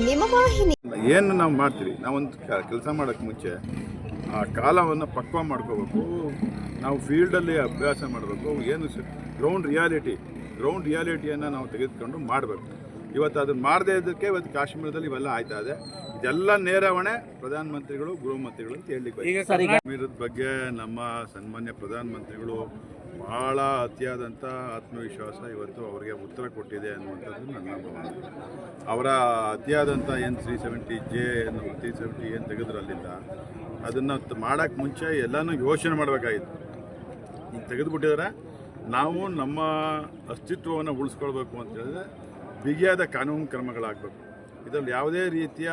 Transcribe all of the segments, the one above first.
ನಿಮ್ಮ ವಾಹಿನಿ. ಏನು ನಾವು ಮಾಡ್ತೀವಿ, ನಾವೊಂದು ಕೆಲಸ ಮಾಡೋಕ್ಕೆ ಮುಂಚೆ ಆ ಕಾಲವನ್ನು ಪಕ್ವ ಮಾಡ್ಕೋಬೇಕು. ನಾವು ಫೀಲ್ಡಲ್ಲಿ ಅಭ್ಯಾಸ ಮಾಡಬೇಕು. ಏನು ಗ್ರೌಂಡ್ ರಿಯಾಲಿಟಿಯನ್ನು ನಾವು ತೆಗೆದುಕೊಂಡು ಮಾಡಬೇಕು. ಇವತ್ತು ಅದನ್ನು ಮಾಡದೇ ಇದ್ದಕ್ಕೆ ಇವತ್ತು ಕಾಶ್ಮೀರದಲ್ಲಿ ಇವೆಲ್ಲ ಆಯ್ತಾ ಇದೆ. ಇದೆಲ್ಲ ನೇರವಣೆ ಪ್ರಧಾನಮಂತ್ರಿಗಳು ಗೃಹ ಮಂತ್ರಿಗಳು ಅಂತ ಹೇಳಲಿಕ್ಕೆ. ಕಾಶ್ಮೀರದ ಬಗ್ಗೆ ನಮ್ಮ ಸನ್ಮಾನ್ಯ ಪ್ರಧಾನಮಂತ್ರಿಗಳು ಭಾಳ ಅತಿಯಾದಂಥ ಆತ್ಮವಿಶ್ವಾಸ ಇವತ್ತು ಅವರಿಗೆ ಉತ್ತರ ಕೊಟ್ಟಿದೆ ಅನ್ನುವಂಥದ್ದು ನನ್ನ ಭಾವನೆ. ಅವರ ಅತಿಯಾದಂಥ ಏನು 370J 370 ಏನು ತೆಗೆದ್ರು ಅಲ್ಲಿಂದ ಅದನ್ನು ಮಾಡೋಕ್ಕೆ ಮುಂಚೆ ಎಲ್ಲನೂ ಯೋಚನೆ ಮಾಡಬೇಕಾಗಿತ್ತು. ಈಗ ತೆಗೆದುಬಿಟ್ಟಿದ್ದಾರೆ. ನಾವು ನಮ್ಮ ಅಸ್ತಿತ್ವವನ್ನು ಉಳಿಸ್ಕೊಳ್ಬೇಕು ಅಂತ ಹೇಳಿದ್ರೆ ಬಿಗಿಯಾದ ಕಾನೂನು ಕ್ರಮಗಳಾಗಬೇಕು. ಇದರಲ್ಲಿ ಯಾವುದೇ ರೀತಿಯ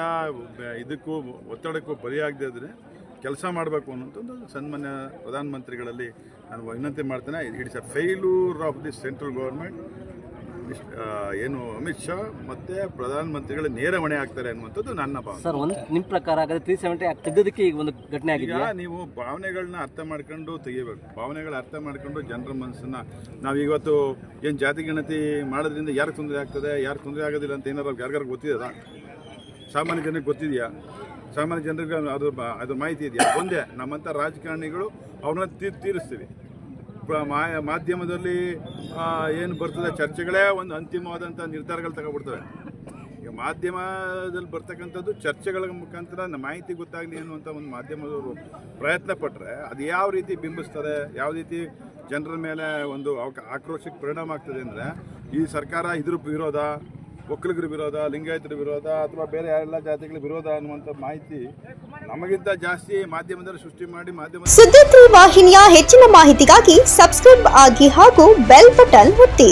ಇದಕ್ಕೂ ಒತ್ತಡಕ್ಕೂ ಬಲಿಯಾಗದೇ ಇದ್ದರೆ ಕೆಲಸ ಮಾಡಬೇಕು ಅನ್ನೋಂಥದ್ದು ಸನ್ಮಾನ್ಯ ಪ್ರಧಾನಮಂತ್ರಿಗಳಲ್ಲಿ ನಾನು ವಿನಂತಿ ಮಾಡ್ತೇನೆ. It's a failure of the central government. ಏನು ಅಮಿತ್ ಶಾ ಮತ್ತು ಪ್ರಧಾನಮಂತ್ರಿಗಳ ನೇರ ಹೊಣೆ ಆಗ್ತಾರೆ ಅನ್ನುವಂಥದ್ದು ನನ್ನ ಭಾವನೆ. ಸರ್, ನಿಮ್ಮ ಪ್ರಕಾರ 370 ತೆಗೆದಕ್ಕೆ ಈಗ ಒಂದು ಘಟನೆ ಆಗಿದೆ. ಈಗ ನೀವು ಭಾವನೆಗಳನ್ನ ಅರ್ಥ ಮಾಡ್ಕೊಂಡು ತೆಗಿಬೇಕು. ಭಾವನೆಗಳ ಅರ್ಥ ಮಾಡ್ಕೊಂಡು ಜನರ ಮನಸ್ಸನ್ನು ನಾವು ಇವತ್ತು ಏನು ಜಾತಿ ಗಣತಿ ಮಾಡೋದ್ರಿಂದ ಯಾರಿಗೆ ತೊಂದರೆ ಆಗ್ತದೆ, ಯಾರು ತೊಂದರೆ ಆಗೋದಿಲ್ಲ ಅಂತ ಏನಾರು ಯಾರಿಗಾರು ಗೊತ್ತಿದೆಯಾ? ಸಾಮಾನ್ಯ ಜನರಿಗೆ ಗೊತ್ತಿದೆಯಾ? ಸಾಮಾನ್ಯ ಜನರಿಗೆ ಅದ್ರ ಮಾಹಿತಿ ಇದೆಯಾ? ಒಂದೇ ನಮ್ಮಂಥ ರಾಜಕಾರಣಿಗಳು ಅವ್ರನ್ನ ತೀರಿಸ್ತೀವಿ. ಮಾಧ್ಯಮದಲ್ಲಿ ಏನು ಬರ್ತದೆ ಚರ್ಚೆಗಳೇ ಒಂದು ಅಂತಿಮವಾದಂಥ ನಿರ್ಧಾರಗಳು ತಗೊಬಿಡ್ತವೆ. ಈಗ ಮಾಧ್ಯಮದಲ್ಲಿ ಬರ್ತಕ್ಕಂಥದ್ದು ಚರ್ಚೆಗಳ ಮುಖಾಂತರ ಮಾಹಿತಿ ಗೊತ್ತಾಗಲಿ ಅನ್ನುವಂಥ ಒಂದು ಮಾಧ್ಯಮದವರು ಪ್ರಯತ್ನ ಪಟ್ಟರೆ ಅದು ಯಾವ ರೀತಿ ಬಿಂಬಿಸ್ತದೆ, ಯಾವ ರೀತಿ ಜನರ ಮೇಲೆ ಒಂದು ಆಕ್ರೋಶಕ್ಕೆ ಪರಿಣಾಮ ಆಗ್ತದೆ ಅಂದರೆ ಈ ಸರ್ಕಾರ ಇದ್ರ ವಿರೋಧ, ಒಕ್ಕಲಿಗರ ವಿರೋಧ, ಲಿಂಗಾಯತರ ವಿರೋಧ ಅಥವಾ ಬೇರೆ ಎಲ್ಲ ಜಾತಿಗಳ ವಿರೋಧ ಅನ್ನುವಂಥ ಮಾಹಿತಿ ನಮಗಿಂತ ಜಾಸ್ತಿ ಮಾಧ್ಯಮದಲ್ಲಿ ಸೃಷ್ಟಿ ಮಾಡಿ ಸುದ್ದಿ ವಾಹಿನಿಯ ಹೆಚ್ಚಿನ ಮಾಹಿತಿಗಾಗಿ ಸಬ್ಸ್ಕ್ರೈಬ್ ಆಗಿ ಹಾಗೂ ಬೆಲ್ ಬಟನ್ ಒತ್ತಿ.